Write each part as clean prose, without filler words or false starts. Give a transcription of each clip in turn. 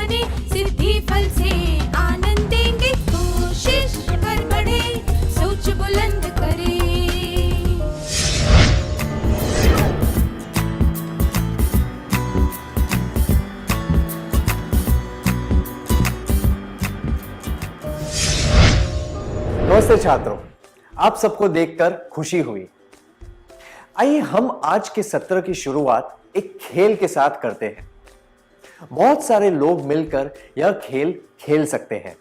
बने, सिद्धि फल से आनंद देंगे। कोशिश कर बढ़े, सोच बुलंद करे। नमस्ते छात्रों, आप सबको देखकर खुशी हुई। आइए हम आज के सत्र की शुरुआत एक खेल के साथ करते हैं। बहुत सारे लोग मिलकर यह खेल खेल सकते हैं,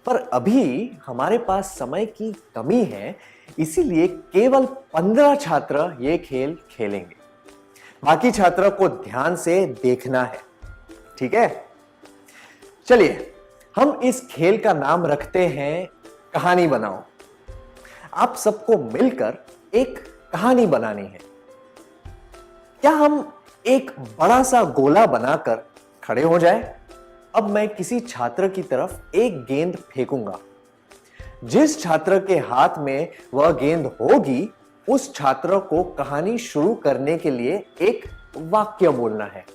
पर अभी हमारे पास समय की कमी है, इसीलिए केवल 15 छात्र ये खेल खेलेंगे। बाकी छात्रों को ध्यान से देखना है, ठीक है? चलिए हम इस खेल का नाम रखते हैं कहानी बनाओ। आप सबको मिलकर एक कहानी बनानी है। क्या हम एक बड़ा सा गोला बनाकर खड़े हो जाए? अब मैं किसी छात्र की तरफ एक गेंद फेंकूंगा। जिस छात्र के हाथ में वह गेंद होगी, उस छात्र को कहानी शुरू करने के लिए एक वाक्य बोलना है।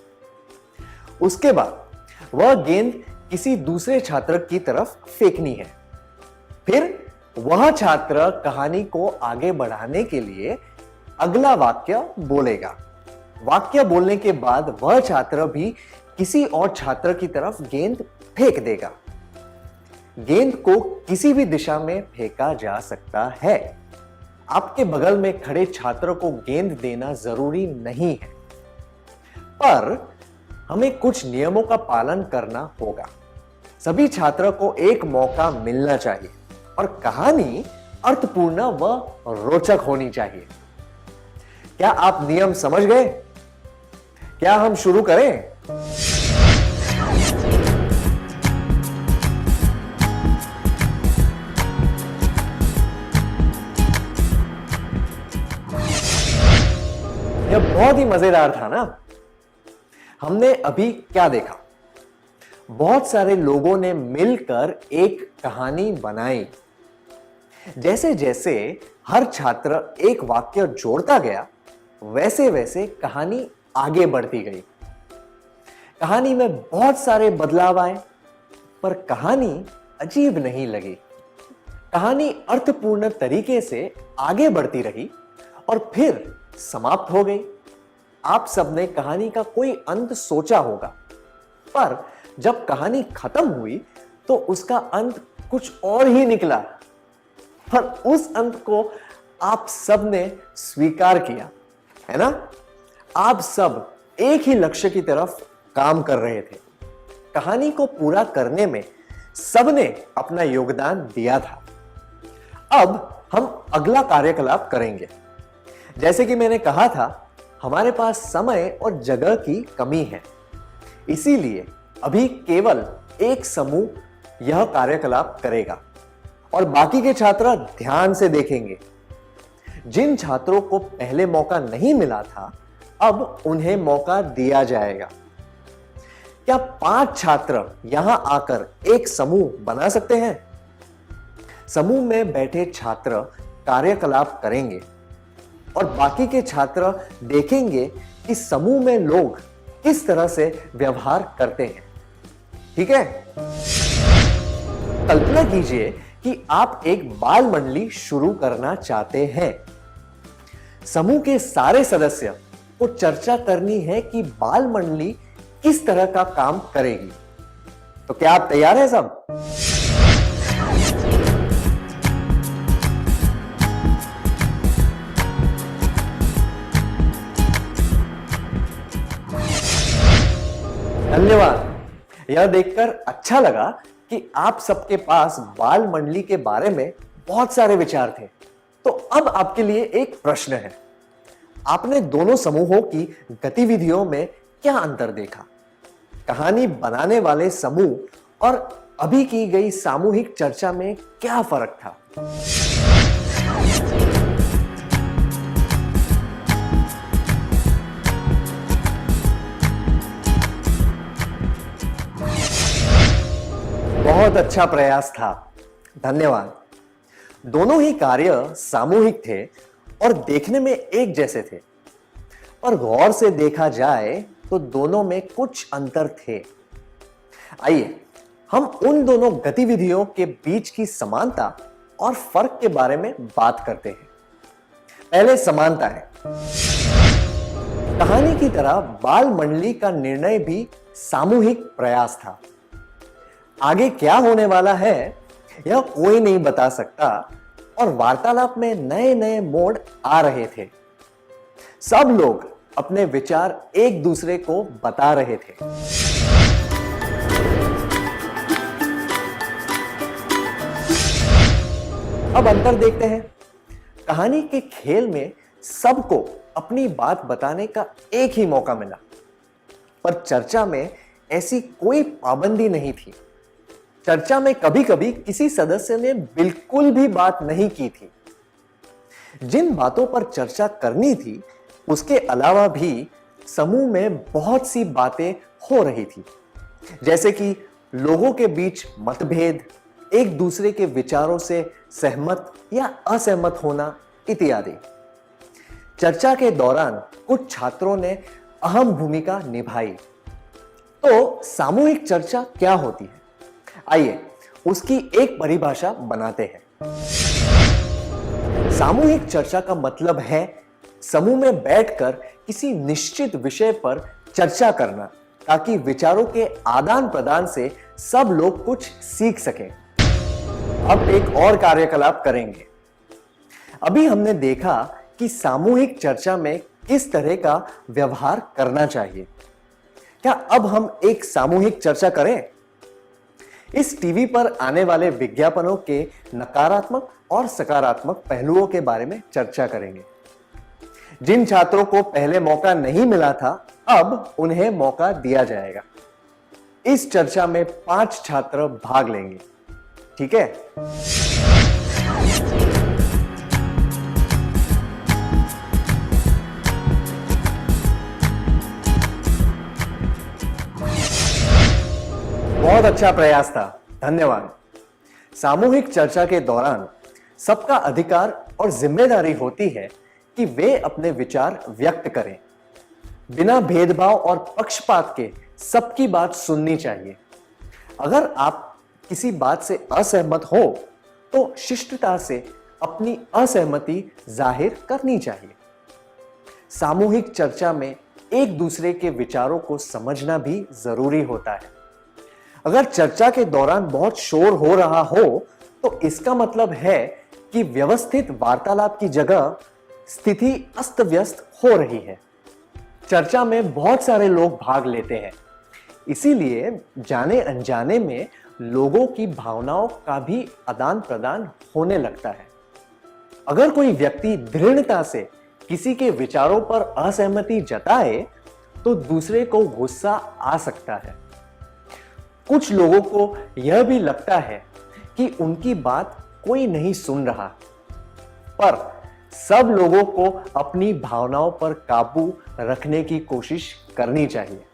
उसके बाद वह गेंद किसी दूसरे छात्र की तरफ फेंकनी है। फिर वह छात्र कहानी को आगे बढ़ाने के लिए अगला वाक्य बोलेगा। वाक्य बोलने के बाद वह छात्र भी किसी और छात्र की तरफ गेंद फेंक देगा। गेंद को किसी भी दिशा में फेंका जा सकता है। आपके बगल में खड़े छात्र को गेंद देना जरूरी नहीं है, पर हमें कुछ नियमों का पालन करना होगा। सभी छात्रों को एक मौका मिलना चाहिए और कहानी अर्थपूर्ण व रोचक होनी चाहिए। क्या आप नियम समझ गए? क्या हम शुरू करें? यह बहुत ही मजेदार था ना? हमने अभी क्या देखा? बहुत सारे लोगों ने मिलकर एक कहानी बनाई। जैसे जैसे हर छात्र एक वाक्य जोड़ता गया, वैसे वैसे कहानी आगे बढ़ती गई। कहानी में बहुत सारे बदलाव आए, पर कहानी अजीब नहीं लगी। कहानी अर्थपूर्ण तरीके से आगे बढ़ती रही और फिर समाप्त हो गई। आप सबने कहानी का कोई अंत सोचा होगा, पर जब कहानी खत्म हुई तो उसका अंत कुछ और ही निकला। पर उस अंत को आप सब ने स्वीकार किया, है ना? आप सब एक ही लक्ष्य की तरफ काम कर रहे थे। कहानी को पूरा करने में सबने अपना योगदान दिया था। अब हम अगला कार्यकलाप करेंगे। जैसे कि मैंने कहा था, हमारे पास समय और जगह की कमी है, इसीलिए अभी केवल एक समूह यह कार्यकलाप करेगा और बाकी के छात्र ध्यान से देखेंगे। जिन छात्रों को पहले मौका नहीं मिला था, अब उन्हें मौका दिया जाएगा। क्या 5 छात्र यहां आकर एक समूह बना सकते हैं? समूह में बैठे छात्र कार्यकलाप करेंगे और बाकी के छात्र देखेंगे कि समूह में लोग किस तरह से व्यवहार करते हैं। ठीक है? कल्पना कीजिए कि आप एक बाल मंडली शुरू करना चाहते हैं। समूह के सारे सदस्य को चर्चा करनी है कि बाल मंडली किस तरह का काम करेगी। तो क्या आप तैयार हैं सब? धन्यवाद। यह देखकर अच्छा लगा कि आप सबके पास बाल मंडली के बारे में बहुत सारे विचार थे। तो अब आपके लिए एक प्रश्न है। आपने दोनों समूहों की गतिविधियों में क्या अंतर देखा? कहानी बनाने वाले समूह और अभी की गई सामूहिक चर्चा में क्या फर्क था? बहुत अच्छा प्रयास था, धन्यवाद। दोनों ही कार्य सामूहिक थे और देखने में एक जैसे थे, पर गौर से देखा जाए तो दोनों में कुछ अंतर थे। आइए हम उन दोनों गतिविधियों के बीच की समानता और फर्क के बारे में बात करते हैं। पहले समानता है। कहानी की तरह बाल मंडली का निर्णय भी सामूहिक प्रयास था। आगे क्या होने वाला है यह कोई नहीं बता सकता और वार्तालाप में नए नए मोड़ आ रहे थे। सब लोग अपने विचार एक दूसरे को बता रहे थे। अब अंतर देखते हैं। कहानी के खेल में सबको अपनी बात बताने का एक ही मौका मिला, पर चर्चा में ऐसी कोई पाबंदी नहीं थी। चर्चा में कभी-कभी किसी सदस्य ने बिल्कुल भी बात नहीं की थी। जिन बातों पर चर्चा करनी थी, उसके अलावा भी समूह में बहुत सी बातें हो रही थी, जैसे कि लोगों के बीच मतभेद, एक दूसरे के विचारों से सहमत या असहमत होना इत्यादि। चर्चा के दौरान कुछ छात्रों ने अहम भूमिका निभाई। तो सामूहिक चर्चा क्या होती है? आइए उसकी एक परिभाषा बनाते हैं। सामूहिक चर्चा का मतलब है समूह में बैठकर किसी निश्चित विषय पर चर्चा करना, ताकि विचारों के आदान प्रदान से सब लोग कुछ सीख सकें। अब एक और कार्यकलाप करेंगे। अभी हमने देखा कि सामूहिक चर्चा में किस तरह का व्यवहार करना चाहिए। क्या अब हम एक सामूहिक चर्चा करें? इस टीवी पर आने वाले विज्ञापनों के नकारात्मक और सकारात्मक पहलुओं के बारे में चर्चा करेंगे। जिन छात्रों को पहले मौका नहीं मिला था, अब उन्हें मौका दिया जाएगा। इस चर्चा में 5 छात्र भाग लेंगे, ठीक है? बहुत अच्छा प्रयास था, धन्यवाद। सामूहिक चर्चा के दौरान सबका अधिकार और जिम्मेदारी होती है कि वे अपने विचार व्यक्त करें। बिना भेदभाव और पक्षपात के सबकी बात सुननी चाहिए। अगर आप किसी बात से असहमत हो तो शिष्टता से अपनी असहमति जाहिर करनी चाहिए। सामूहिक चर्चा में एक दूसरे के विचारों को समझना भी जरूरी होता है। अगर चर्चा के दौरान बहुत शोर हो रहा हो तो इसका मतलब है कि व्यवस्थित वार्तालाप की जगह स्थिति अस्त व्यस्त हो रही है। चर्चा में बहुत सारे लोग भाग लेते हैं, इसीलिए जाने अनजाने में लोगों की भावनाओं का भी आदान प्रदान होने लगता है। अगर कोई व्यक्ति दृढ़ता से किसी के विचारों पर असहमति जताए तो दूसरे को गुस्सा आ सकता है। कुछ लोगों को यह भी लगता है कि उनकी बात कोई नहीं सुन रहा, पर सब लोगों को अपनी भावनाओं पर काबू रखने की कोशिश करनी चाहिए।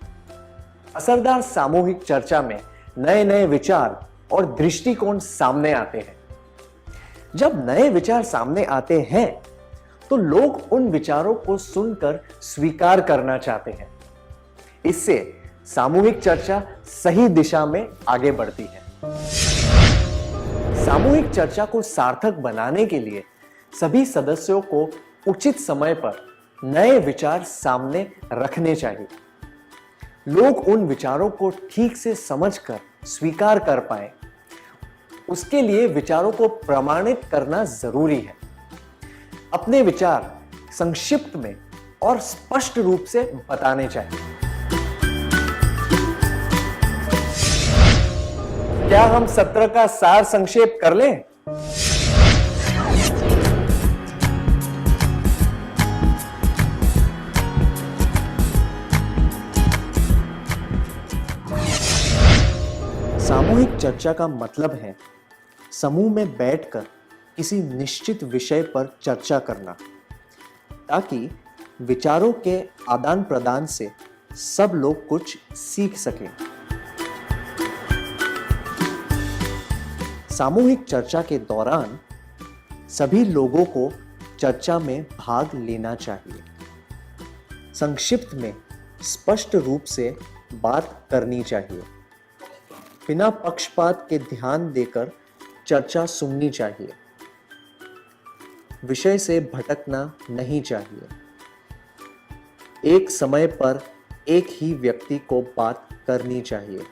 असरदार सामूहिक चर्चा में नए नए विचार और दृष्टिकोण सामने आते हैं। जब नए विचार सामने आते हैं तो लोग उन विचारों को सुनकर स्वीकार करना चाहते हैं। इससे सामूहिक चर्चा सही दिशा में आगे बढ़ती है। सामूहिक चर्चा को सार्थक बनाने के लिए सभी सदस्यों को उचित समय पर नए विचार सामने रखने चाहिए। लोग उन विचारों को ठीक से समझकर स्वीकार कर पाए, उसके लिए विचारों को प्रमाणित करना जरूरी है। अपने विचार संक्षिप्त में और स्पष्ट रूप से बताने चाहिए। क्या हम सत्र का सार संक्षेप कर लें? सामूहिक चर्चा का मतलब है समूह में बैठकर किसी निश्चित विषय पर चर्चा करना, ताकि विचारों के आदान प्रदान से सब लोग कुछ सीख सकें। सामूहिक चर्चा के दौरान सभी लोगों को चर्चा में भाग लेना चाहिए। संक्षिप्त में स्पष्ट रूप से बात करनी चाहिए। बिना पक्षपात के ध्यान देकर चर्चा सुननी चाहिए। विषय से भटकना नहीं चाहिए। एक समय पर एक ही व्यक्ति को बात करनी चाहिए।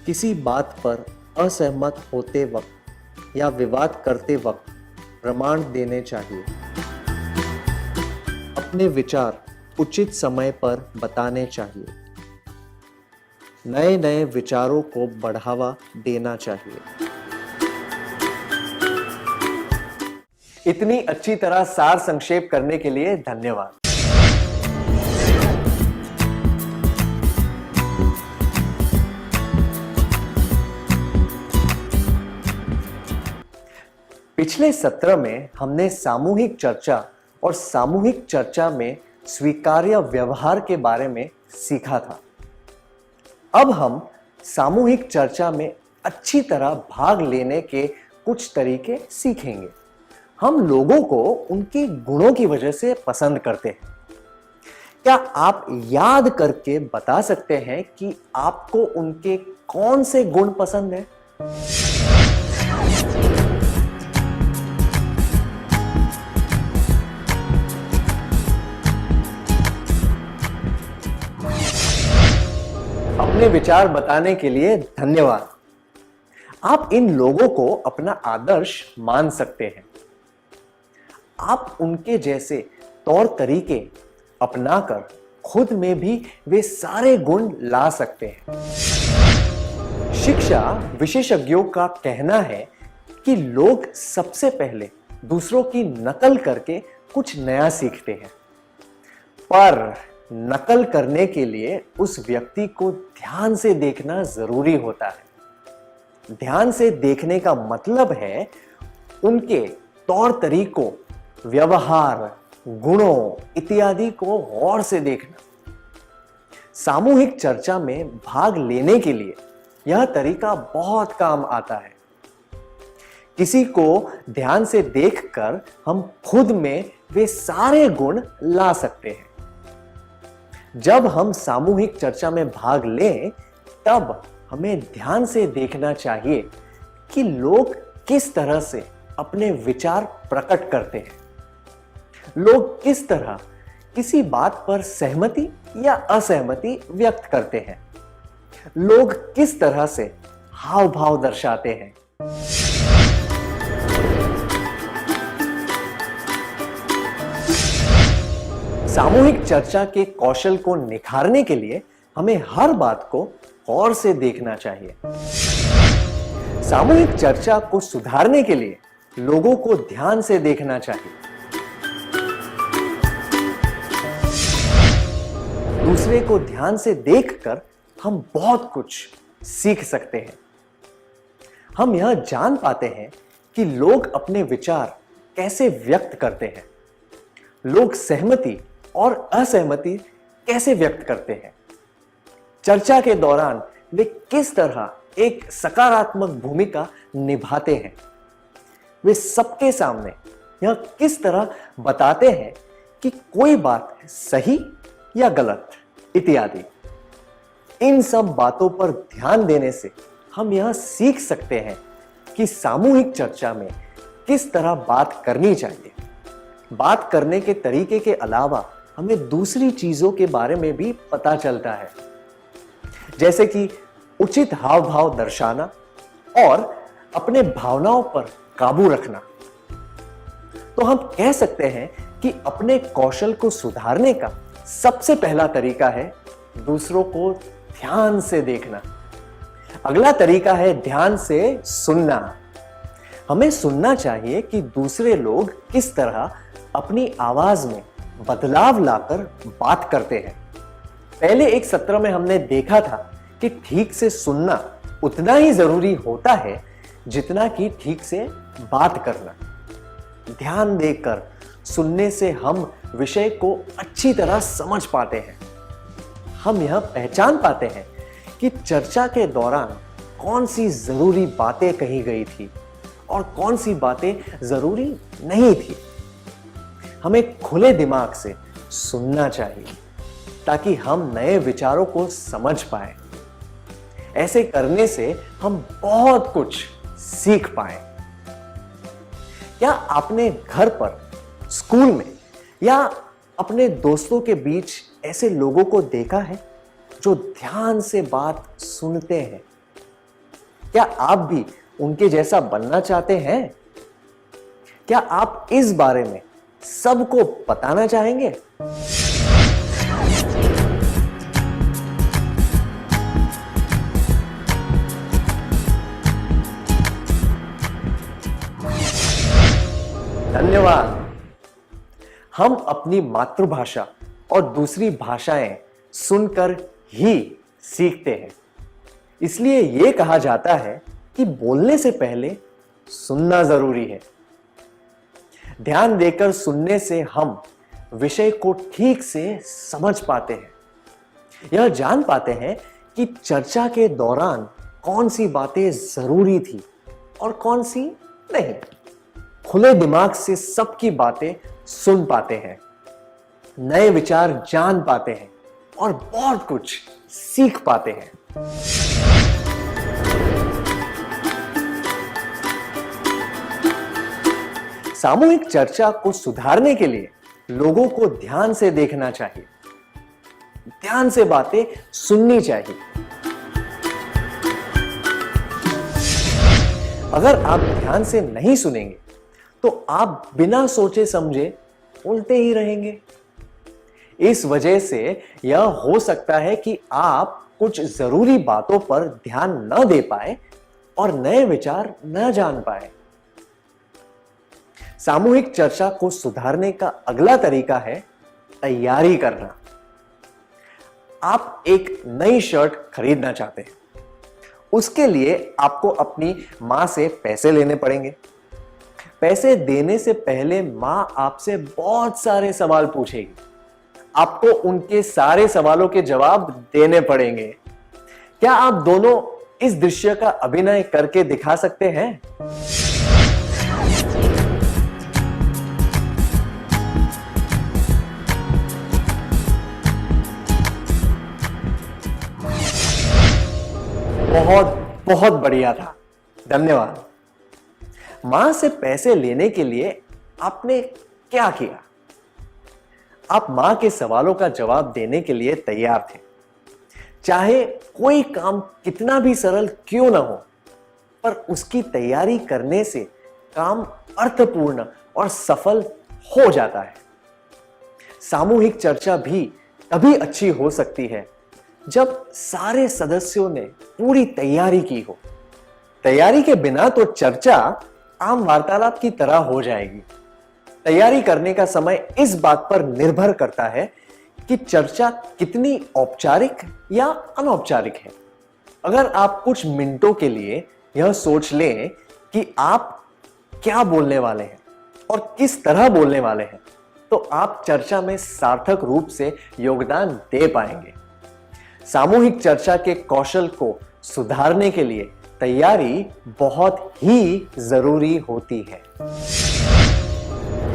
किसी बात पर असहमत होते वक्त या विवाद करते वक्त प्रमाण देने चाहिए। अपने विचार उचित समय पर बताने चाहिए। नए नए विचारों को बढ़ावा देना चाहिए। इतनी अच्छी तरह सार संक्षेप करने के लिए धन्यवाद। पिछले सत्र में हमने सामूहिक चर्चा और सामूहिक चर्चा में स्वीकार्य व्यवहार के बारे में सीखा था। अब हम सामूहिक चर्चा में अच्छी तरह भाग लेने के कुछ तरीके सीखेंगे। हम लोगों को उनके गुणों की वजह से पसंद करते हैं। क्या आप याद करके बता सकते हैं कि आपको उनके कौन से गुण पसंद हैं? अपने विचार बताने के लिए धन्यवाद। आप इन लोगों को अपना आदर्श मान सकते हैं। आप उनके जैसे तौर तरीके अपनाकर खुद में भी वे सारे गुण ला सकते हैं। शिक्षा विशेषज्ञों का कहना है कि लोग सबसे पहले दूसरों की नकल करके कुछ नया सीखते हैं, पर नकल करने के लिए उस व्यक्ति को ध्यान से देखना जरूरी होता है। ध्यान से देखने का मतलब है उनके तौर तरीकों, व्यवहार, गुणों इत्यादि को गौर से देखना। सामूहिक चर्चा में भाग लेने के लिए यह तरीका बहुत काम आता है। किसी को ध्यान से देखकर हम खुद में वे सारे गुण ला सकते हैं। जब हम सामूहिक चर्चा में भाग लें, तब हमें ध्यान से देखना चाहिए कि लोग किस तरह से अपने विचार प्रकट करते हैं। लोग किस तरह किसी बात पर सहमति या असहमति व्यक्त करते हैं। लोग किस तरह से हाव भाव दर्शाते हैं। सामूहिक चर्चा के कौशल को निखारने के लिए हमें हर बात को गौर से देखना चाहिए। सामूहिक चर्चा को सुधारने के लिए लोगों को ध्यान से देखना चाहिए। दूसरे को ध्यान से देखकर हम बहुत कुछ सीख सकते हैं। हम यह जान पाते हैं कि लोग अपने विचार कैसे व्यक्त करते हैं। लोग सहमति और असहमति कैसे व्यक्त करते हैं। चर्चा के दौरान वे किस तरह एक सकारात्मक भूमिका निभाते हैं। वे सबके सामने यह किस तरह बताते हैं कि कोई बात सही या गलत इत्यादि। इन सब बातों पर ध्यान देने से हम यह सीख सकते हैं कि सामूहिक चर्चा में किस तरह बात करनी चाहिए। बात करने के तरीके के अलावा हमें दूसरी चीजों के बारे में भी पता चलता है, जैसे कि उचित हाव भाव दर्शाना और अपने भावनाओं पर काबू रखना। तो हम कह सकते हैं कि अपने कौशल को सुधारने का सबसे पहला तरीका है दूसरों को ध्यान से देखना। अगला तरीका है ध्यान से सुनना। हमें सुनना चाहिए कि दूसरे लोग किस तरह अपनी आवाज में बदलाव लाकर बात करते हैं। पहले एक सत्र में हमने देखा था कि ठीक से सुनना उतना ही जरूरी होता है जितना कि ठीक से बात करना। ध्यान देकर सुनने से हम विषय को अच्छी तरह समझ पाते हैं। हम यह पहचान पाते हैं कि चर्चा के दौरान कौन सी जरूरी बातें कही गई थी और कौन सी बातें जरूरी नहीं थी। हमें खुले दिमाग से सुनना चाहिए ताकि हम नए विचारों को समझ पाए। ऐसे करने से हम बहुत कुछ सीख पाए। क्या आपने घर पर, स्कूल में या अपने दोस्तों के बीच ऐसे लोगों को देखा है जो ध्यान से बात सुनते हैं? क्या आप भी उनके जैसा बनना चाहते हैं? क्या आप इस बारे में सबको बताना चाहेंगे? धन्यवाद। हम अपनी मातृभाषा और दूसरी भाषाएं सुनकर ही सीखते हैं। इसलिए यह कहा जाता है कि बोलने से पहले सुनना जरूरी है। ध्यान देकर सुनने से हम विषय को ठीक से समझ पाते हैं। यह जान पाते हैं कि चर्चा के दौरान कौन सी बातें जरूरी थी और कौन सी नहीं। खुले दिमाग से सबकी बातें सुन पाते हैं, नए विचार जान पाते हैं और बहुत कुछ सीख पाते हैं। सामूहिक चर्चा को सुधारने के लिए लोगों को ध्यान से देखना चाहिए, ध्यान से बातें सुननी चाहिए। अगर आप ध्यान से नहीं सुनेंगे तो आप बिना सोचे समझे बोलते ही रहेंगे। इस वजह से यह हो सकता है कि आप कुछ जरूरी बातों पर ध्यान न दे पाए और नए विचार न जान पाए। सामूहिक चर्चा को सुधारने का अगला तरीका है तैयारी करना। आप एक नई शर्ट खरीदना चाहते हैं, उसके लिए आपको अपनी मां से पैसे लेने पड़ेंगे। पैसे देने से पहले मां आपसे बहुत सारे सवाल पूछेगी। आपको उनके सारे सवालों के जवाब देने पड़ेंगे। क्या आप दोनों इस दृश्य का अभिनय करके दिखा सकते हैं? बहुत बहुत बढ़िया था, धन्यवाद। मां से पैसे लेने के लिए आपने क्या किया? आप मां के सवालों का जवाब देने के लिए तैयार थे। चाहे कोई काम कितना भी सरल क्यों ना हो, पर उसकी तैयारी करने से काम अर्थपूर्ण और सफल हो जाता है। सामूहिक चर्चा भी तभी अच्छी हो सकती है जब सारे सदस्यों ने पूरी तैयारी की हो। तैयारी के बिना तो चर्चा आम वार्तालाप की तरह हो जाएगी। तैयारी करने का समय इस बात पर निर्भर करता है कि चर्चा कितनी औपचारिक या अनौपचारिक है। अगर आप कुछ मिनटों के लिए यह सोच लें कि आप क्या बोलने वाले हैं और किस तरह बोलने वाले हैं, तो आप चर्चा में सार्थक रूप से योगदान दे पाएंगे। सामूहिक चर्चा के कौशल को सुधारने के लिए तैयारी बहुत ही जरूरी होती है।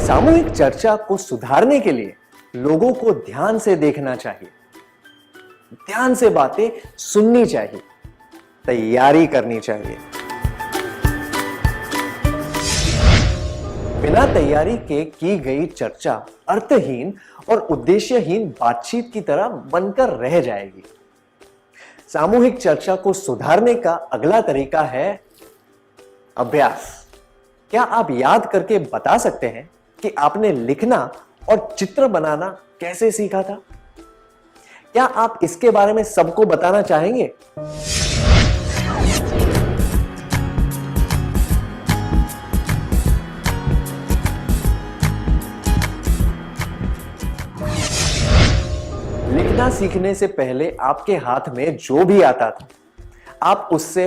सामूहिक चर्चा को सुधारने के लिए लोगों को ध्यान से देखना चाहिए, ध्यान से बातें सुननी चाहिए, तैयारी करनी चाहिए। बिना तैयारी के की गई चर्चा अर्थहीन और उद्देश्यहीन बातचीत की तरह बनकर रह जाएगी। सामूहिक चर्चा को सुधारने का अगला तरीका है अभ्यास। क्या आप याद करके बता सकते हैं कि आपने लिखना और चित्र बनाना कैसे सीखा था? क्या आप इसके बारे में सबको बताना चाहेंगे? लिखना सीखने से पहले आपके हाथ में जो भी आता था, आप उससे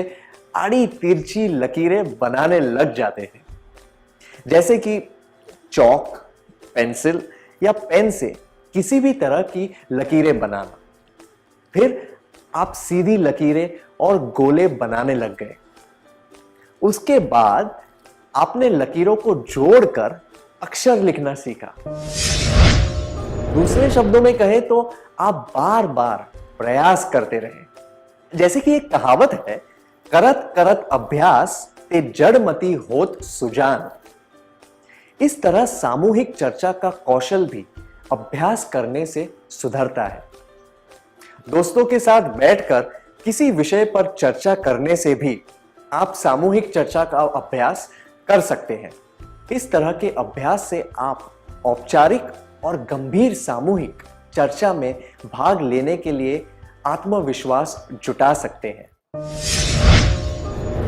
आड़ी तिरछी लकीरें बनाने लग जाते थे। जैसे कि चौक, पेंसिल या पेन से किसी भी तरह की लकीरें बनाना। फिर आप सीधी लकीरें और गोले बनाने लग गए। उसके बाद आपने लकीरों को जोड़कर अक्षर लिखना सीखा। दूसरे शब्दों में कहें तो आप बार बार प्रयास करते रहे। जैसे कि एक कहावत है, करत करत अभ्यास ते जड़मति होत सुजान। इस तरह सामूहिक चर्चा का कौशल भी अभ्यास करने से सुधरता है। दोस्तों के साथ बैठकर किसी विषय पर चर्चा करने से भी आप सामूहिक चर्चा का अभ्यास कर सकते हैं। इस तरह के अभ्यास से आप औपचारिक और गंभीर सामूहिक चर्चा में भाग लेने के लिए आत्मविश्वास जुटा सकते हैं।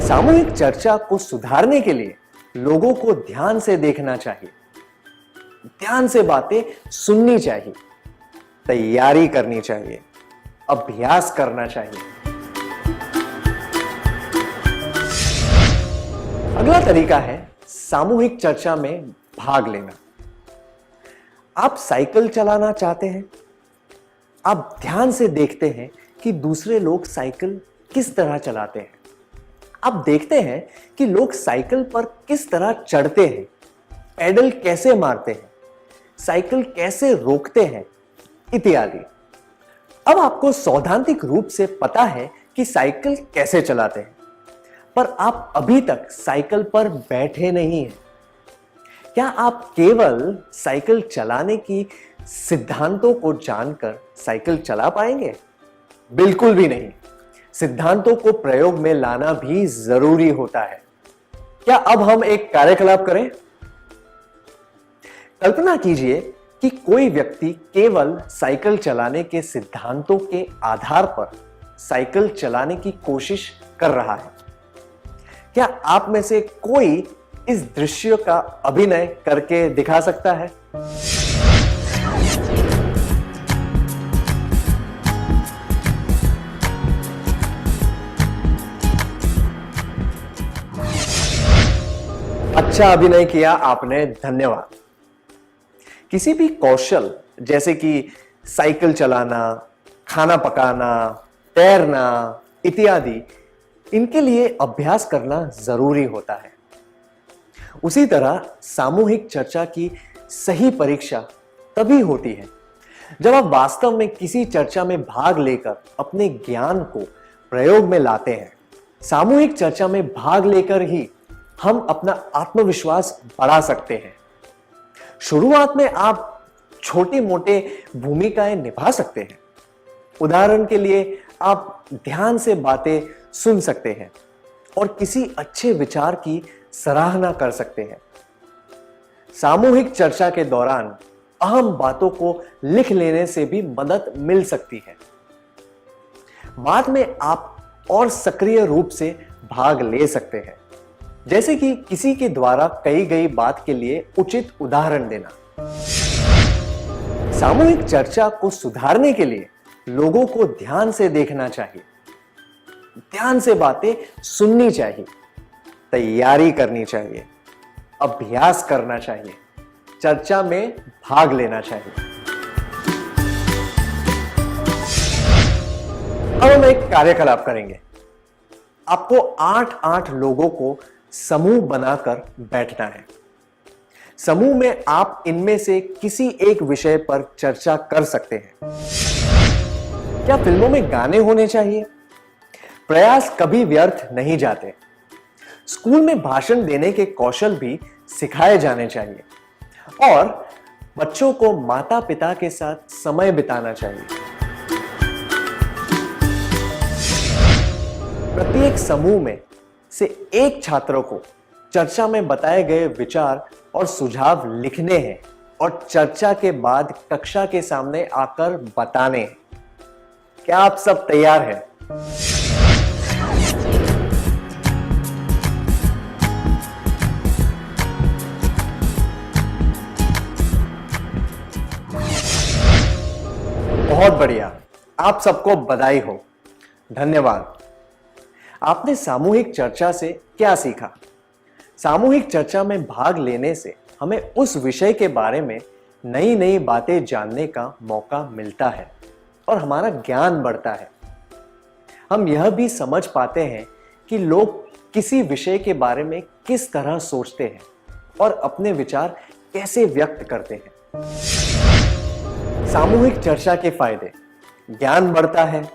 सामूहिक चर्चा को सुधारने के लिए लोगों को ध्यान से देखना चाहिए, ध्यान से बातें सुननी चाहिए, तैयारी करनी चाहिए, अभ्यास करना चाहिए। अगला तरीका है सामूहिक चर्चा में भाग लेना। आप साइकिल चलाना चाहते हैं, आप ध्यान से देखते हैं कि दूसरे लोग साइकिल किस तरह चलाते हैं। आप देखते हैं कि लोग साइकिल पर किस तरह चढ़ते हैं, पैडल कैसे मारते हैं, साइकिल कैसे रोकते हैं, इत्यादि। अब आपको सैद्धांतिक रूप से पता है कि साइकिल कैसे चलाते हैं, पर आप अभी तक साइकिल पर बैठे नहीं हैं। क्या आप केवल साइकिल चलाने की सिद्धांतों को जानकर साइकिल चला पाएंगे? बिल्कुल भी नहीं। सिद्धांतों को प्रयोग में लाना भी जरूरी होता है। क्या अब हम एक कार्यकलाप करें? कल्पना कीजिए कि कोई व्यक्ति केवल साइकिल चलाने के सिद्धांतों के आधार पर साइकिल चलाने की कोशिश कर रहा है। क्या आप में से कोई इस दृश्य का अभिनय करके दिखा सकता है? अच्छा अभिनय किया आपने, धन्यवाद। किसी भी कौशल जैसे कि साइकिल चलाना, खाना पकाना, तैरना इत्यादि, इनके लिए अभ्यास करना जरूरी होता है। उसी तरह सामूहिक चर्चा की सही परीक्षा तभी होती है जब आप वास्तव में किसी चर्चा में भाग लेकर अपने ज्ञान को प्रयोग में लाते हैं। सामूहिक चर्चा में भाग लेकर ही हम अपना आत्मविश्वास बढ़ा सकते हैं। शुरुआत में आप छोटे मोटे भूमिकाएं निभा सकते हैं। उदाहरण के लिए आप ध्यान से बातें सुन सकते हैं और किसी अच्छे विचार की सराहना कर सकते हैं। सामूहिक चर्चा के दौरान अहम बातों को लिख लेने से भी मदद मिल सकती है। बाद में आप और सक्रिय रूप से भाग ले सकते हैं, जैसे कि किसी के द्वारा कही गई बात के लिए उचित उदाहरण देना। सामूहिक चर्चा को सुधारने के लिए लोगों को ध्यान से देखना चाहिए, ध्यान से बातें सुननी चाहिए, तैयारी करनी चाहिए, अभ्यास करना चाहिए, चर्चा में भाग लेना चाहिए। अब हम एक कार्यकलाप करेंगे। आपको 8-8 लोगों को समूह बनाकर बैठना है। समूह में आप इनमें से किसी एक विषय पर चर्चा कर सकते हैं। क्या फिल्मों में गाने होने चाहिए? प्रयास कभी व्यर्थ नहीं जाते। स्कूल में भाषण देने के कौशल भी सिखाए जाने चाहिए और बच्चों को माता पिता के साथ समय बिताना चाहिए। प्रत्येक समूह में से एक छात्र को चर्चा में बताए गए विचार और सुझाव लिखने हैं और चर्चा के बाद कक्षा के सामने आकर बताने हैं। क्या आप सब तैयार हैं? बहुत बढ़िया, आप सबको बधाई हो, धन्यवाद। आपने सामूहिक चर्चा से क्या सीखा? सामूहिक चर्चा में भाग लेने से हमें उस विषय के बारे में नई नई बातें जानने का मौका मिलता है और हमारा ज्ञान बढ़ता है। हम यह भी समझ पाते हैं कि लोग किसी विषय के बारे में किस तरह सोचते हैं और अपने विचार कैसे व्यक्त करते हैं। सामूहिक चर्चा के फायदे: ज्ञान बढ़ता है,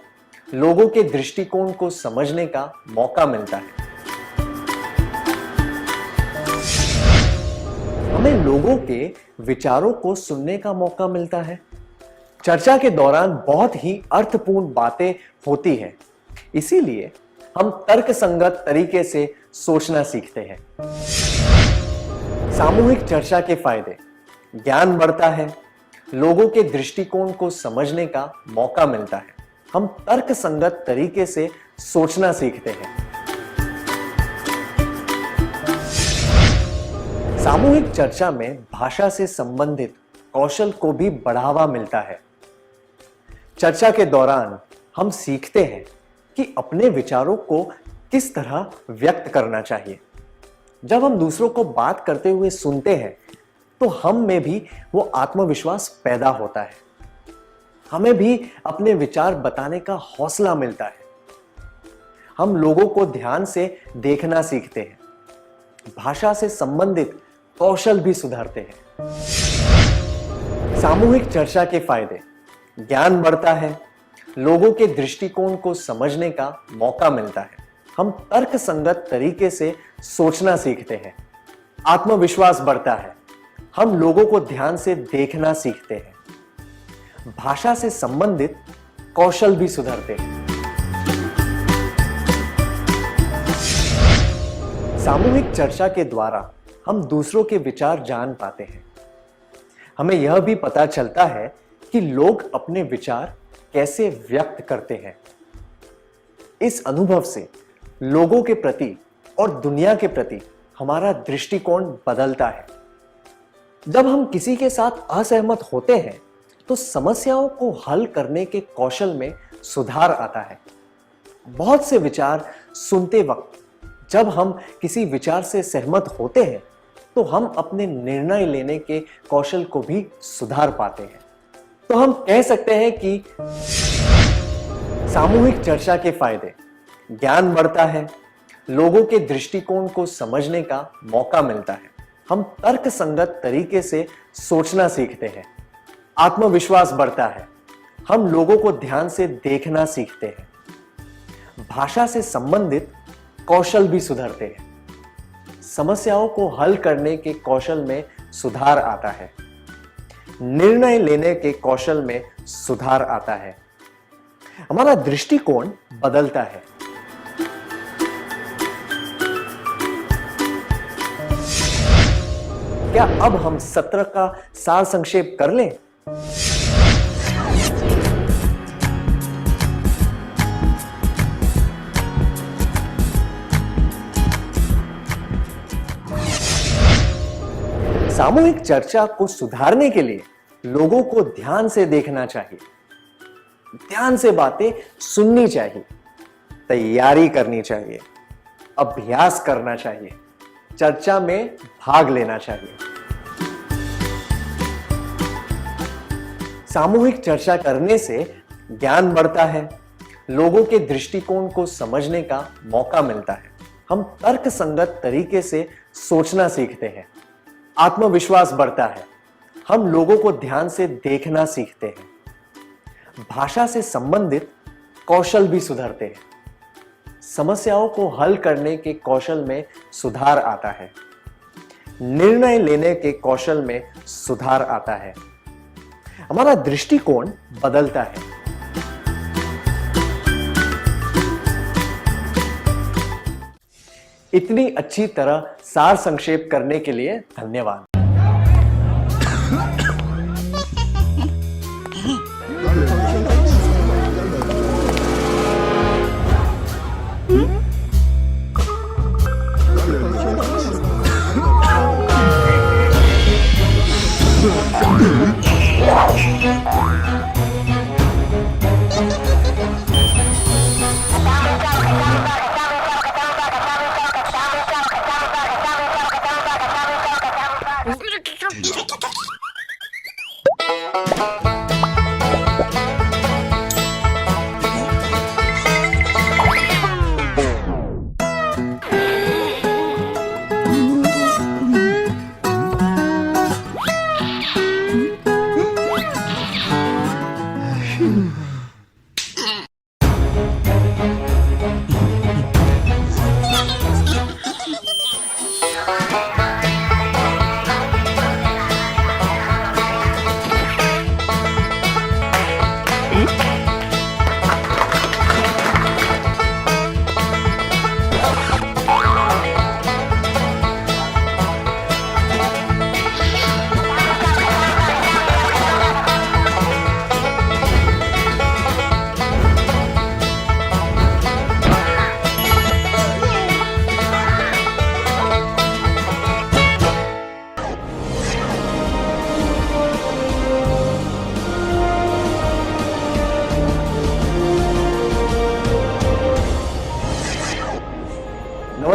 लोगों के दृष्टिकोण को समझने का मौका मिलता है। हमें लोगों के विचारों को सुनने का मौका मिलता है। चर्चा के दौरान बहुत ही अर्थपूर्ण बातें होती हैं, इसीलिए हम तर्कसंगत तरीके से सोचना सीखते हैं। सामूहिक चर्चा के फायदे: ज्ञान बढ़ता है, लोगों के दृष्टिकोण को समझने का मौका मिलता है, हम तर्कसंगत तरीके से सोचना सीखते हैं। सामूहिक चर्चा में भाषा से संबंधित कौशल को भी बढ़ावा मिलता है। चर्चा के दौरान हम सीखते हैं कि अपने विचारों को किस तरह व्यक्त करना चाहिए। जब हम दूसरों को बात करते हुए सुनते हैं तो हम में भी वो आत्मविश्वास पैदा होता है। हमें भी अपने विचार बताने का हौसला मिलता है। हम लोगों को ध्यान से देखना सीखते हैं। भाषा से संबंधित कौशल भी सुधारते हैं। सामूहिक चर्चा के फायदे: ज्ञान बढ़ता है, लोगों के दृष्टिकोण को समझने का मौका मिलता है, हम तर्कसंगत तरीके से सोचना सीखते हैं। आत्मविश्वास बढ़ता है, हम लोगों को ध्यान से देखना सीखते हैं। भाषा से संबंधित कौशल भी सुधरते हैं। सामूहिक चर्चा के द्वारा हम दूसरों के विचार जान पाते हैं। हमें यह भी पता चलता है कि लोग अपने विचार कैसे व्यक्त करते हैं। इस अनुभव से लोगों के प्रति और दुनिया के प्रति हमारा दृष्टिकोण बदलता है। जब हम किसी के साथ असहमत होते हैं तो समस्याओं को हल करने के कौशल में सुधार आता है। बहुत से विचार सुनते वक्त जब हम किसी विचार से सहमत होते हैं तो हम अपने निर्णय लेने के कौशल को भी सुधार पाते हैं। तो हम कह सकते हैं कि सामूहिक चर्चा के फायदे: ज्ञान बढ़ता है, लोगों के दृष्टिकोण को समझने का मौका मिलता है, हम तर्कसंगत तरीके से सोचना सीखते हैं। आत्मविश्वास बढ़ता है, हम लोगों को ध्यान से देखना सीखते हैं। भाषा से संबंधित कौशल भी सुधरते हैं। समस्याओं को हल करने के कौशल में सुधार आता है। निर्णय लेने के कौशल में सुधार आता है। हमारा दृष्टिकोण बदलता है। क्या अब हम सत्र का सार संक्षेप कर लें? सामूहिक चर्चा को सुधारने के लिए लोगों को ध्यान से देखना चाहिए, ध्यान से बातें सुननी चाहिए, तैयारी करनी चाहिए, अभ्यास करना चाहिए, चर्चा में भाग लेना चाहिए। सामूहिक चर्चा करने से ज्ञान बढ़ता है, लोगों के दृष्टिकोण को समझने का मौका मिलता है, हम तर्कसंगत तरीके से सोचना सीखते हैं। आत्मविश्वास बढ़ता है, हम लोगों को ध्यान से देखना सीखते हैं। भाषा से संबंधित कौशल भी सुधरते हैं। समस्याओं को हल करने के कौशल में सुधार आता है। निर्णय लेने के कौशल में सुधार आता है। हमारा दृष्टिकोण बदलता है। इतनी अच्छी तरह सार संक्षेप करने के लिए धन्यवाद।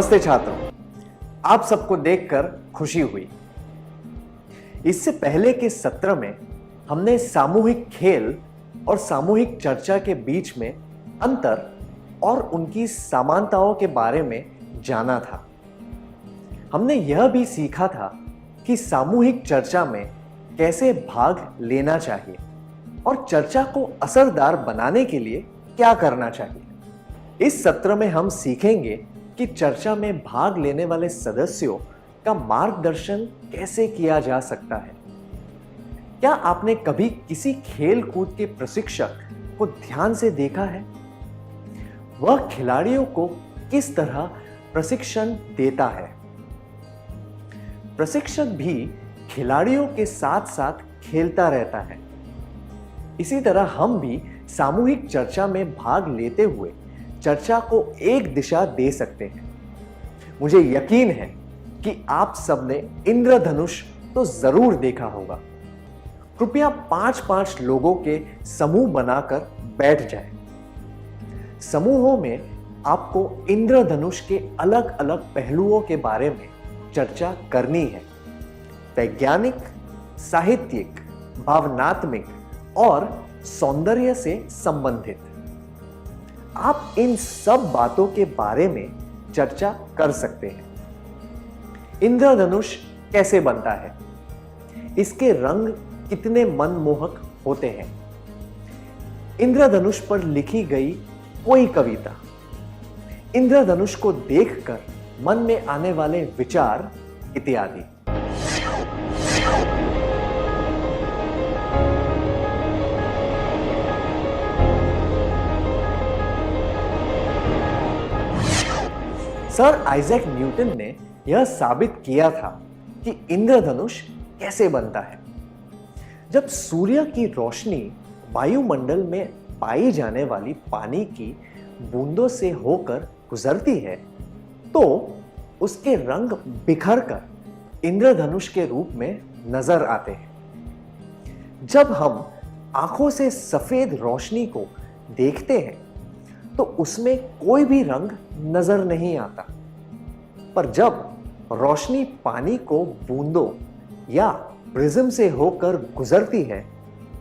नमस्ते छात्रों, आप सबको देखकर खुशी हुई। इससे पहले के सत्र में हमने सामूहिक खेल और सामूहिक चर्चा के बीच में अंतर और उनकी समानताओं के बारे में जाना था। हमने यह भी सीखा था कि सामूहिक चर्चा में कैसे भाग लेना चाहिए और चर्चा को असरदार बनाने के लिए क्या करना चाहिए। इस सत्र में हम सीखेंगे कि चर्चा में भाग लेने वाले सदस्यों का मार्गदर्शन कैसे किया जा सकता है। क्या आपने कभी किसी खेल कूद के प्रशिक्षक को ध्यान से देखा है? वह खिलाड़ियों को किस तरह प्रशिक्षण देता है? प्रशिक्षक भी खिलाड़ियों के साथ साथ खेलता रहता है। इसी तरह हम भी सामूहिक चर्चा में भाग लेते हुए चर्चा को एक दिशा दे सकते हैं। मुझे यकीन है कि आप सबने इंद्रधनुष तो जरूर देखा होगा। कृपया 5-5 लोगों के समूह बनाकर बैठ जाएं। समूहों में आपको इंद्रधनुष के अलग अलग पहलुओं के बारे में चर्चा करनी है। वैज्ञानिक, साहित्यिक, भावनात्मक और सौंदर्य से संबंधित। आप इन सब बातों के बारे में चर्चा कर सकते हैं। इंद्रधनुष कैसे बनता है? इसके रंग कितने मनमोहक होते हैं? इंद्रधनुष पर लिखी गई कोई कविता, इंद्रधनुष को देखकर मन में आने वाले विचार इत्यादि। सर आइजैक न्यूटन ने यह साबित किया था कि इंद्रधनुष कैसे बनता है। जब सूर्य की रोशनी वायुमंडल में पाई जाने वाली पानी की बूंदों से होकर गुजरती है तो उसके रंग बिखरकर इंद्रधनुष के रूप में नजर आते हैं। जब हम आंखों से सफेद रोशनी को देखते हैं तो उसमें कोई भी रंग नजर नहीं आता, पर जब रोशनी पानी को बूंदों या प्रिज्म से होकर गुजरती है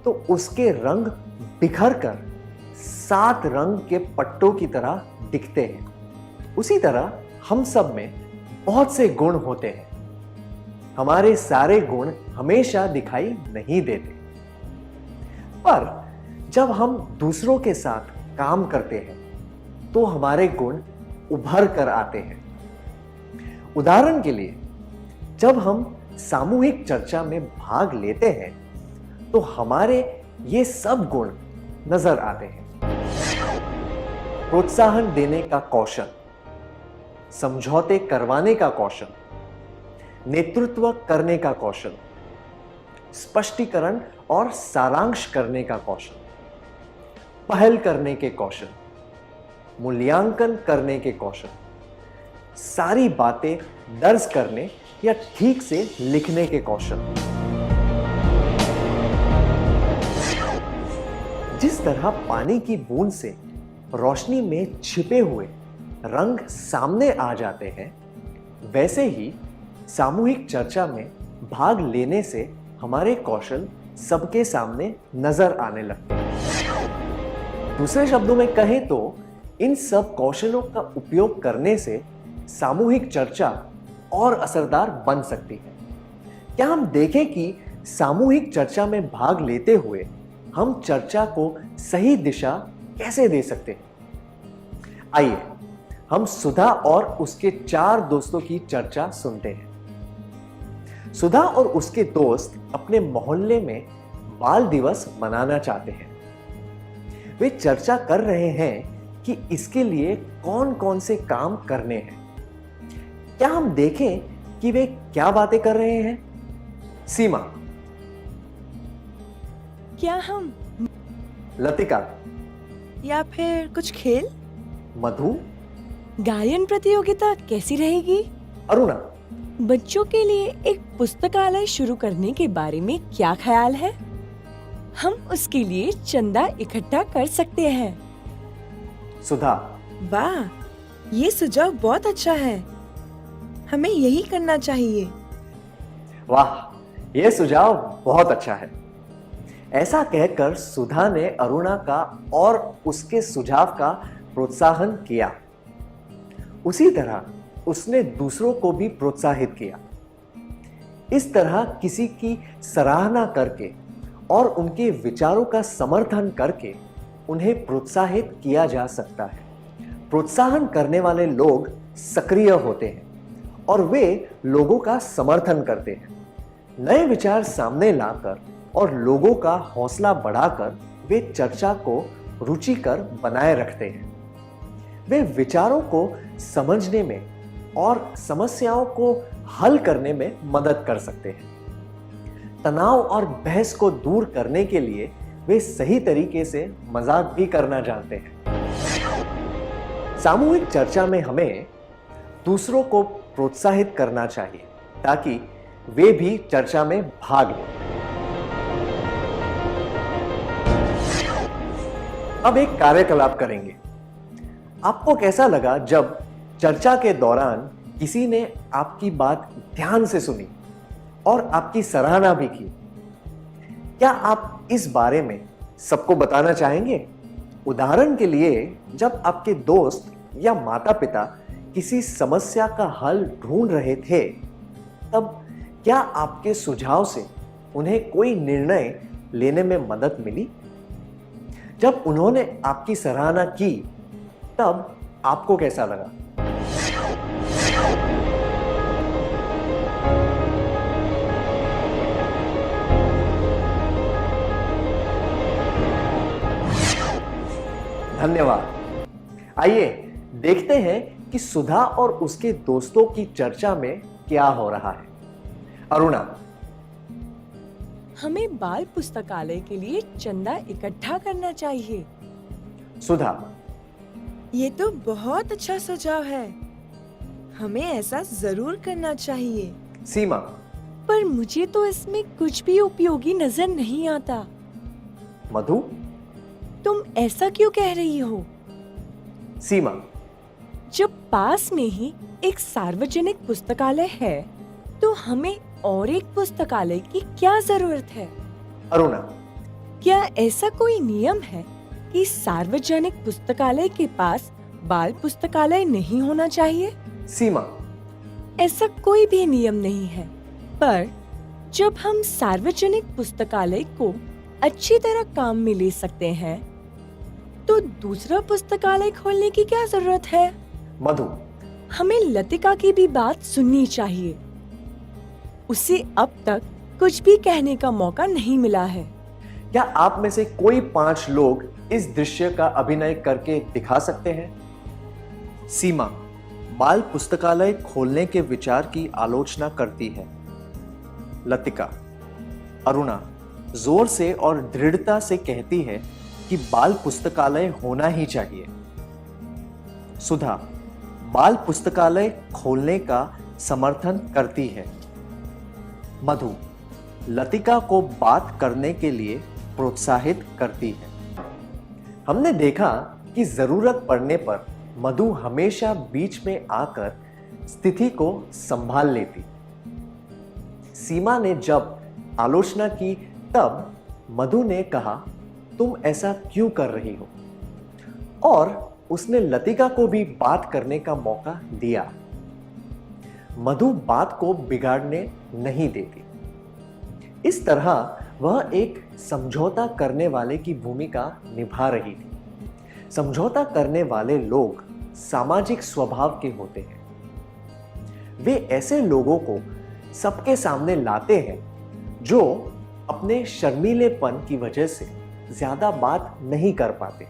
तो उसके रंग बिखरकर 7 रंग के पट्टों की तरह दिखते हैं। उसी तरह हम सब में बहुत से गुण होते हैं। हमारे सारे गुण हमेशा दिखाई नहीं देते, पर जब हम दूसरों के साथ काम करते हैं तो हमारे गुण उभर कर आते हैं। उदाहरण के लिए, जब हम सामूहिक चर्चा में भाग लेते हैं तो हमारे ये सब गुण नजर आते हैं। प्रोत्साहन देने का कौशल, समझौते करवाने का कौशल, नेतृत्व करने का कौशल, स्पष्टीकरण और सारांश करने का कौशल, पहल करने के कौशल, मूल्यांकन करने के कौशल, सारी बातें दर्ज करने या ठीक से लिखने के कौशल। जिस तरह पानी की बूंद से रोशनी में छिपे हुए रंग सामने आ जाते हैं, वैसे ही सामूहिक चर्चा में भाग लेने से हमारे कौशल सबके सामने नजर आने लगते हैं। दूसरे शब्दों में कहें तो इन सब कौशलों का उपयोग करने से सामूहिक चर्चा और असरदार बन सकती है। क्या हम देखें कि सामूहिक चर्चा में भाग लेते हुए हम चर्चा को सही दिशा कैसे दे सकते हैं? आइए हम सुधा और उसके 4 दोस्तों की चर्चा सुनते हैं। सुधा और उसके दोस्त अपने मोहल्ले में बाल दिवस मनाना चाहते हैं। वे चर्चा कर रहे हैं कि इसके लिए कौन कौन से काम करने हैं। क्या हम देखें कि वे क्या बातें कर रहे हैं? सीमा, क्या हम लतिका, या फिर कुछ खेल? मधु, गायन प्रतियोगिता कैसी रहेगी? अरुणा, बच्चों के लिए एक पुस्तकालय शुरू करने के बारे में क्या ख्याल है? हम उसके लिए चंदा इकट्ठा कर सकते हैं। सुधा, वाह, ये सुझाव बहुत अच्छा है। हमें यही करना चाहिए। वाह, यह सुझाव बहुत अच्छा है। ऐसा कहकर सुधा ने अरुणा का और उसके सुझाव का प्रोत्साहन किया। उसी तरह उसने दूसरों को भी प्रोत्साहित किया। इस तरह किसी की सराहना करके और उनके विचारों का समर्थन करके उन्हें प्रोत्साहित किया जा सकता है। प्रोत्साहन करने वाले लोग सक्रिय होते हैं और वे लोगों का समर्थन करते हैं। नए विचार सामने लाकर और लोगों का हौसला बढ़ाकर वे चर्चा को रुचिकर बनाए रखते हैं। वे विचारों को समझने में और समस्याओं को हल करने में मदद कर सकते हैं। तनाव और बहस को दूर करने के लिए वे सही तरीके से मजाक भी करना जानते हैं। सामूहिक चर्चा में हमें दूसरों को प्रोत्साहित करना चाहिए ताकि वे भी चर्चा में भाग लें। अब एक कार्यकलाप करेंगे। आपको कैसा लगा जब चर्चा के दौरान किसी ने आपकी बात ध्यान से सुनी और आपकी सराहना भी की? क्या आप इस बारे में सबको बताना चाहेंगे? उदाहरण के लिए, जब आपके दोस्त या माता-पिता किसी समस्या का हल ढूंढ रहे थे, तब क्या आपके सुझाव से उन्हें कोई निर्णय लेने में मदद मिली? जब उन्होंने आपकी सराहना की, तब आपको कैसा लगा? धन्यवाद। आइए देखते हैं कि सुधा और उसके दोस्तों की चर्चा में क्या हो रहा है। अरुणा, हमें बाल पुस्तकालय के लिए चंदा इकट्ठा करना चाहिए। सुधा, ये तो बहुत अच्छा सुझाव है। हमें ऐसा जरूर करना चाहिए। सीमा, पर मुझे तो इसमें कुछ भी उपयोगी नजर नहीं आता। मधु, तुम ऐसा क्यों कह रही हो? सीमा, जब पास में ही एक सार्वजनिक पुस्तकालय है, तो हमें और एक पुस्तकालय की क्या जरूरत है? अरुणा, क्या ऐसा कोई नियम है कि सार्वजनिक पुस्तकालय के पास बाल पुस्तकालय नहीं होना चाहिए? सीमा, ऐसा कोई भी नियम नहीं है, पर जब हम सार्वजनिक पुस्तकालय को अच्छी तरह काम में ले सकते हैं, तो दूसरा पुस्तकालय खोलने की क्या जरूरत है? मधु, हमें लतिका की भी बात सुननी चाहिए। उसे अब तक कुछ भी कहने का मौका नहीं मिला है। क्या आप में से कोई 5 लोग इस दृश्य का अभिनय करके दिखा सकते हैं? सीमा बाल पुस्तकालय खोलने के विचार की आलोचना करती है। लतिका, अरुणा जोर से और दृढ़ता से कहती है कि बाल पुस्तकालय होना ही चाहिए। सुधा बाल पुस्तकालय खोलने का समर्थन करती है। मधु लतिका को बात करने के लिए प्रोत्साहित करती है। हमने देखा कि जरूरत पड़ने पर मधु हमेशा बीच में आकर स्थिति को संभाल लेती। सीमा ने जब आलोचना की, तब मधु ने कहा, तुम ऐसा क्यों कर रही हो? और उसने लतिका को भी बात करने का मौका दिया। मधु बात को बिगाड़ने नहीं देती। इस तरह वह एक समझौता करने वाले की भूमिका निभा रही थी। समझौता करने वाले लोग सामाजिक स्वभाव के होते हैं। वे ऐसे लोगों को सबके सामने लाते हैं जो अपने शर्मीलेपन की वजह से ज्यादा बात नहीं कर पाते।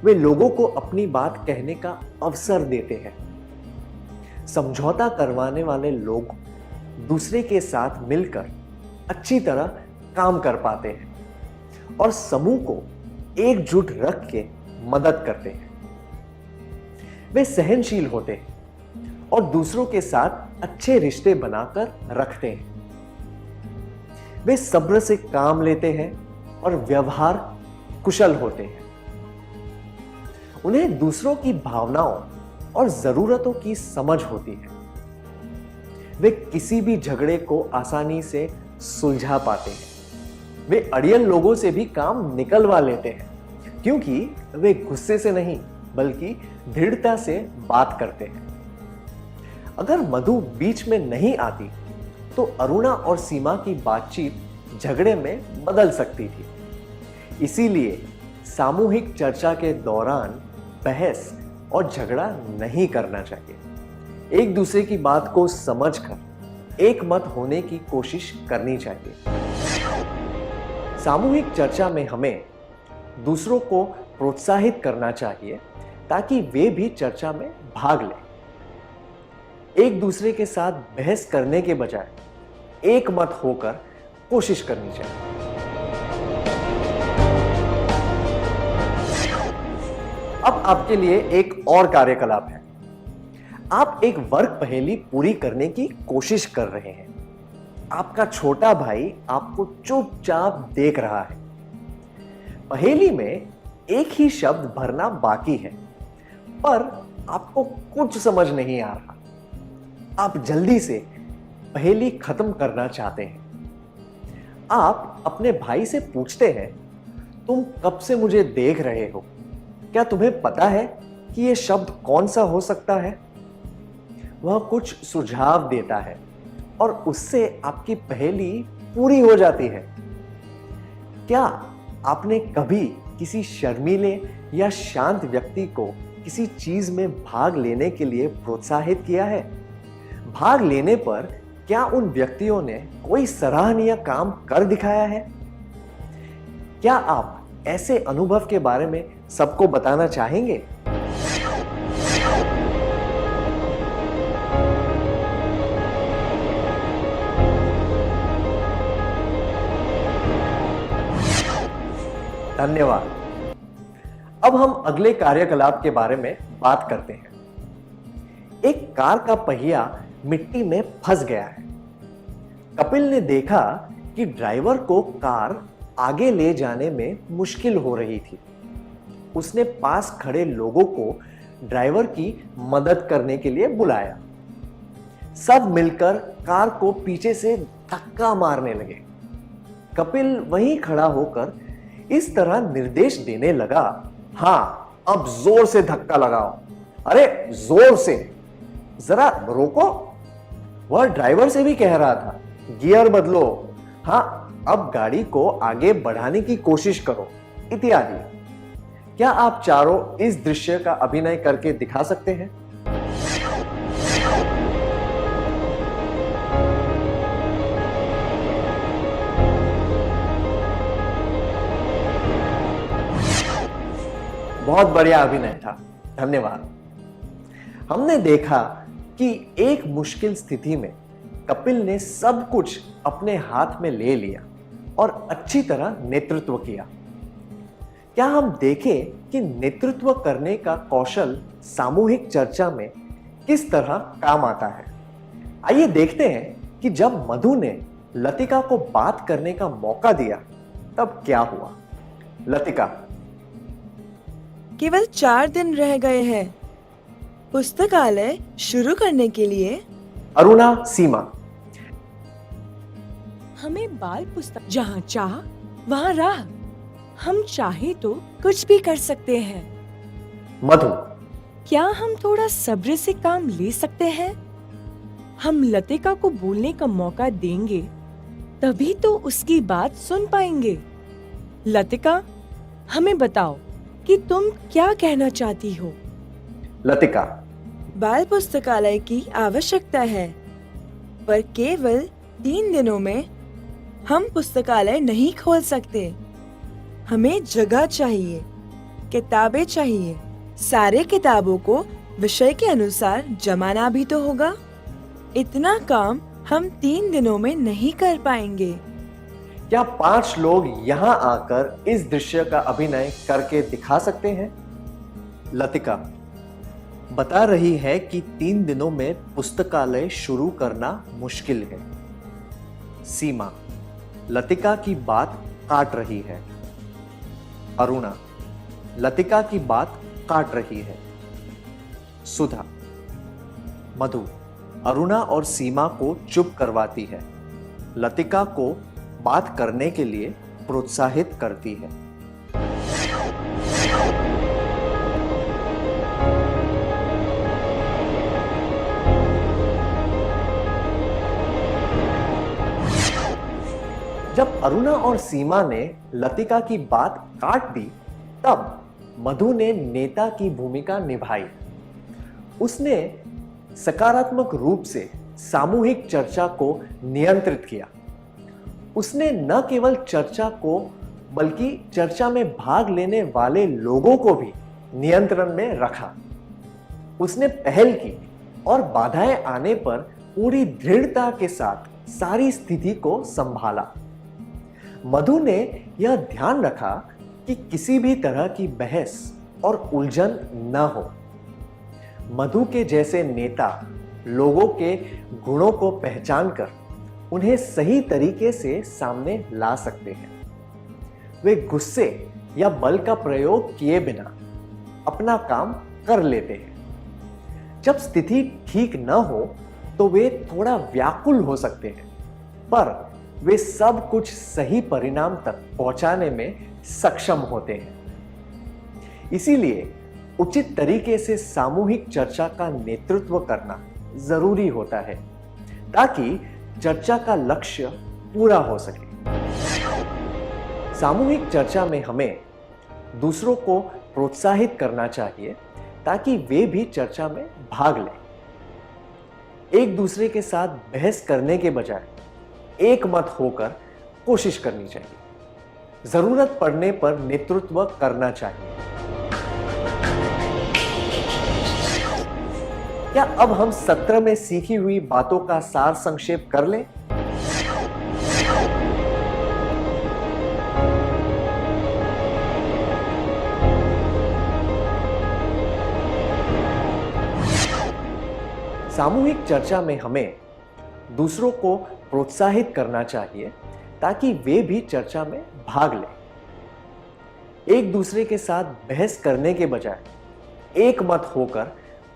वे लोगों को अपनी बात कहने का अवसर देते हैं। समझौता करवाने वाले लोग दूसरे के साथ मिलकर अच्छी तरह काम कर पाते हैं और समूह को एकजुट रख के मदद करते हैं। वे सहनशील होते हैं और दूसरों के साथ अच्छे रिश्ते बनाकर रखते हैं। वे सब्र से काम लेते हैं और व्यवहार कुशल होते हैं। उन्हें दूसरों की भावनाओं और जरूरतों की समझ होती है। वे किसी भी झगड़े को आसानी से सुलझा पाते हैं। वे अड़ियल लोगों से भी काम निकलवा लेते हैं, क्योंकि वे गुस्से से नहीं बल्कि दृढ़ता से बात करते हैं। अगर मधु बीच में नहीं आती तो अरुणा और सीमा की बातचीत झगड़े में बदल सकती थी। इसीलिए सामूहिक चर्चा के दौरान बहस और झगड़ा नहीं करना चाहिए। एक दूसरे की बात को समझकर एक मत होने की कोशिश करनी चाहिए। सामूहिक चर्चा में हमें दूसरों को प्रोत्साहित करना चाहिए ताकि वे भी चर्चा में भाग लें। एक दूसरे के साथ बहस करने के बजाय एक मत होकर कोशिश करनी चाहिए। अब आपके लिए एक और कार्यकलाप है। आप एक वर्ग पहेली पूरी करने की कोशिश कर रहे हैं। आपका छोटा भाई आपको चुपचाप देख रहा है। पहेली में एक ही शब्द भरना बाकी है, पर आपको कुछ समझ नहीं आ रहा। आप जल्दी से पहेली खत्म करना चाहते हैं। आप अपने भाई से पूछते हैं, तुम कब से मुझे देख रहे हो? क्या तुम्हें पता है कि यह शब्द कौन सा हो सकता है? वह कुछ सुझाव देता है और उससे आपकी पहेली पूरी हो जाती है। क्या आपने कभी किसी शर्मीले या शांत व्यक्ति को किसी चीज में भाग लेने के लिए प्रोत्साहित किया है? भाग लेने पर क्या उन व्यक्तियों ने कोई सराहनीय काम कर दिखाया है? क्या आप ऐसे अनुभव के बारे में सबको बताना चाहेंगे? धन्यवाद। अब हम अगले कार्यकलाप के बारे में बात करते हैं। एक कार का पहिया मिट्टी में फंस गया है। कपिल ने देखा कि ड्राइवर को कार आगे ले जाने में मुश्किल हो रही थी। उसने पास खड़े लोगों को ड्राइवर की मदद करने के लिए बुलाया। सब मिलकर कार को पीछे से धक्का मारने लगे। कपिल वहीं खड़ा होकर इस तरह निर्देश देने लगा, हाँ, अब जोर से धक्का लगाओ। अरे जोर से, जरा रोको। वह ड्राइवर से भी कह रहा था, गियर बदलो, हाँ, अब गाड़ी को आगे बढ़ाने की कोशिश करो, इत्यादि। क्या आप चारों इस दृश्य का अभिनय करके दिखा सकते हैं? बहुत बढ़िया अभिनय था, धन्यवाद। हमने देखा कि एक मुश्किल स्थिति में कपिल ने सब कुछ अपने हाथ में ले लिया और अच्छी तरह नेतृत्व किया। क्या हम देखें कि नेतृत्व करने का कौशल सामूहिक चर्चा में किस तरह काम आता है? आइए देखते हैं कि जब मधु ने लतिका को बात करने का मौका दिया तब क्या हुआ। लतिका, केवल 4 दिन रह गए हैं पुस्तकालय शुरू करने के लिए। अरुणा, सीमा, हमें बाल पुस्तक जहाँ चाह वहाँ राह। हम चाहे तो कुछ भी कर सकते हैं। मधु, क्या हम थोड़ा सब्र से काम ले सकते हैं? हम लतिका को बोलने का मौका देंगे, तभी तो उसकी बात सुन पाएंगे। लतिका, हमें बताओ कि तुम क्या कहना चाहती हो? लतिका, बाल पुस्तकालय की आवश्यकता है, पर केवल 3 दिनों में हम पुस्तकालय नहीं खोल सकते। हमें जगह चाहिए, किताबें चाहिए। सारे किताबों को विषय के अनुसार जमाना भी तो होगा। इतना काम हम 3 दिनों में नहीं कर पाएंगे। क्या 5 लोग यहां आकर इस दृश्य का अभिनय करके दिखा सकते हैं? लतिका बता रही है कि 3 दिनों में पुस्तकालय शुरू करना मुश्किल है। सीमा लतिका की बात काट रही है। अरुणा लतिका की बात काट रही है। सुधा। मधु अरुणा और सीमा को चुप करवाती है, लतिका को बात करने के लिए प्रोत्साहित करती है। जब अरुणा और सीमा ने लतिका की बात काट दी, तब मधु ने नेता की भूमिका निभाई। उसने सकारात्मक रूप से सामूहिक चर्चा को नियंत्रित किया। उसने न केवल चर्चा को बल्कि चर्चा में भाग लेने वाले लोगों को भी नियंत्रण में रखा। उसने पहल की और बाधाएं आने पर पूरी दृढ़ता के साथ सारी स्थिति को संभाला। मधु ने यह ध्यान रखा कि किसी भी तरह की बहस और उलझन न हो। मधु के जैसे नेता लोगों के गुणों को पहचानकर उन्हें सही तरीके से सामने ला सकते हैं। वे गुस्से या बल का प्रयोग किए बिना अपना काम कर लेते हैं। जब स्थिति ठीक न हो तो वे थोड़ा व्याकुल हो सकते हैं, पर वे सब कुछ सही परिणाम तक पहुंचाने में सक्षम होते हैं। इसीलिए उचित तरीके से सामूहिक चर्चा का नेतृत्व करना जरूरी होता है, ताकि चर्चा का लक्ष्य पूरा हो सके। सामूहिक चर्चा में हमें दूसरों को प्रोत्साहित करना चाहिए ताकि वे भी चर्चा में भाग लें। एक दूसरे के साथ बहस करने के बजाय एक मत होकर कोशिश करनी चाहिए। जरूरत पड़ने पर नेतृत्व करना चाहिए। क्या अब हम सत्र में सीखी हुई बातों का सार संक्षेप कर लें? सामूहिक चर्चा में हमें दूसरों को प्रोत्साहित करना चाहिए ताकि वे भी चर्चा में भाग लें। एक दूसरे के साथ बहस करने के बजाय एक मत होकर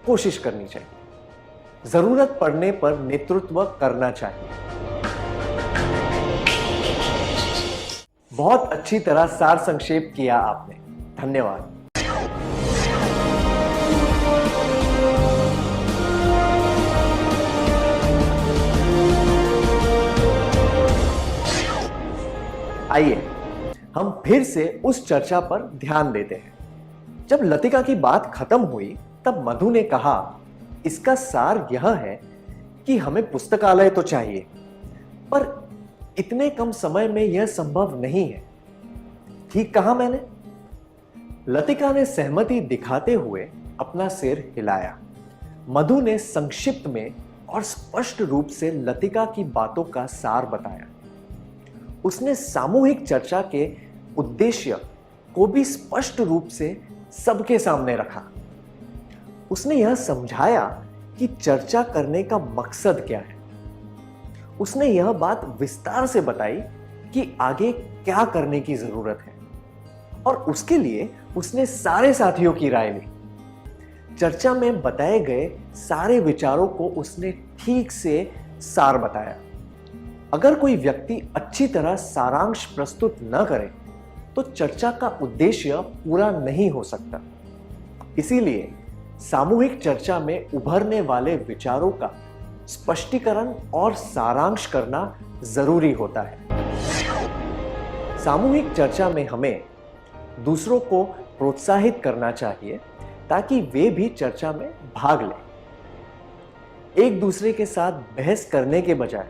कोशिश करनी चाहिए। जरूरत पड़ने पर नेतृत्व करना चाहिए। बहुत अच्छी तरह सार संक्षेप किया आपने, धन्यवाद। आइए हम फिर से उस चर्चा पर ध्यान देते हैं। जब लतिका की बात खत्म हुई तब मधु ने कहा, इसका सार यह है कि हमें पुस्तकालय तो चाहिए, पर इतने कम समय में यह संभव नहीं है। ठीक कहा मैंने? लतिका ने सहमति दिखाते हुए अपना सिर हिलाया। मधु ने संक्षिप्त में और स्पष्ट रूप से लतिका की बातों का सार बताया। उसने सामूहिक चर्चा के उद्देश्य को भी स्पष्ट रूप से सबके सामने रखा। उसने यह समझाया कि चर्चा करने का मकसद क्या है। उसने यह बात विस्तार से बताई कि आगे क्या करने की जरूरत है, और उसके लिए उसने सारे साथियों की राय ली। चर्चा में बताए गए सारे विचारों को उसने ठीक से सार बताया। अगर कोई व्यक्ति अच्छी तरह सारांश प्रस्तुत न करे तो चर्चा का उद्देश्य पूरा नहीं हो सकता। इसीलिए सामूहिक चर्चा में उभरने वाले विचारों का स्पष्टीकरण और सारांश करना जरूरी होता है। सामूहिक चर्चा में हमें दूसरों को प्रोत्साहित करना चाहिए ताकि वे भी चर्चा में भाग लें। एक दूसरे के साथ बहस करने के बजाय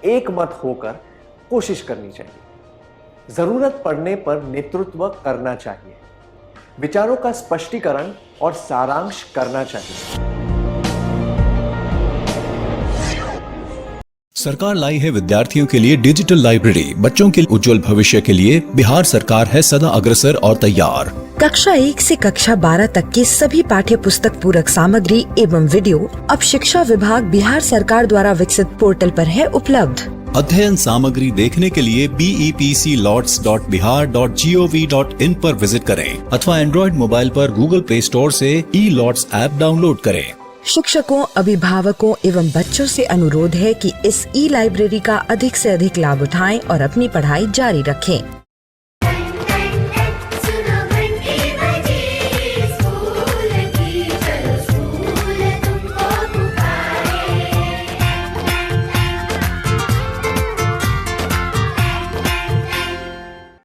एक मत होकर कोशिश करनी चाहिए। जरूरत पड़ने पर नेतृत्व करना चाहिए। विचारों का स्पष्टीकरण और सारांश करना चाहिए। सरकार लाई है विद्यार्थियों के लिए डिजिटल लाइब्रेरी। बच्चों के उज्जवल भविष्य के लिए बिहार सरकार है सदा अग्रसर और तैयार। कक्षा 1 से कक्षा 12 तक के सभी पाठ्य पुस्तक पूरक सामग्री एवं वीडियो अब शिक्षा विभाग बिहार सरकार द्वारा विकसित पोर्टल पर है उपलब्ध। अध्ययन सामग्री देखने के लिए BEPCLOTS.bihar.gov.in पर विजिट करें अथवा एंड्रॉइड मोबाइल पर गूगल प्ले स्टोर से ई-लॉट्स ऐप डाउनलोड करें। शिक्षकों, अभिभावकों एवं बच्चों से अनुरोध है कि इस ई लाइब्रेरी का अधिक से अधिक लाभ उठाएं और अपनी पढ़ाई जारी रखें।